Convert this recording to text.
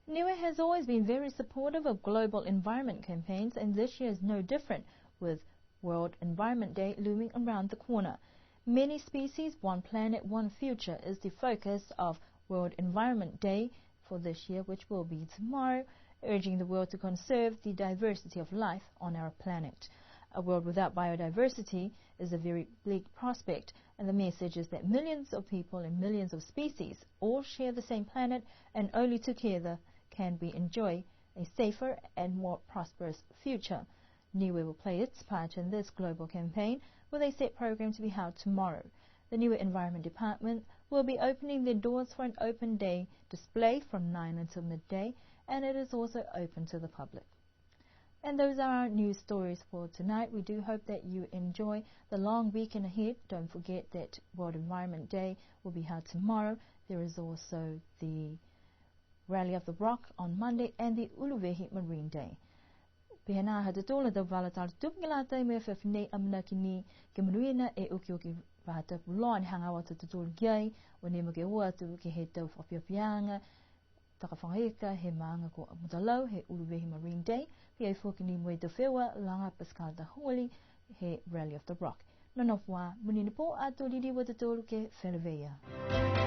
Niue has always been very supportive of global environment campaigns, and this year is no different, with World Environment Day looming around the corner. Many species, one planet, one future is the focus of World Environment Day for this year, which will be tomorrow, urging the world to conserve the diversity of life on our planet. A world without biodiversity is a very bleak prospect, and the message is that millions of people and millions of species all share the same planet, and only together can we enjoy a safer and more prosperous future. Niue will play its part in this global campaign with a set program to be held tomorrow. The Niue Environment Department will be opening their doors for an open day display from 9 until midday, and it is also open to the public. And those are our news stories for tonight. We do hope that you enjoy the long weekend ahead. Don't forget that World Environment Day will be held tomorrow. There is also the Rally of the Rock on Monday and the Uluwezi Marine Day. Pehena hatatola da valatal tupngilata me fefne amnakini kemenuina e ukyoki vata pulon hanga watu tutul gay wone ke watu ke heta of yopianga takafangeka he manga ko mutalo he Uluwezi Marine Day pe fokini mo de fewa langa pascal da holy he Rally of the Rock. None of wa muninipo atolidi watu ke felveya.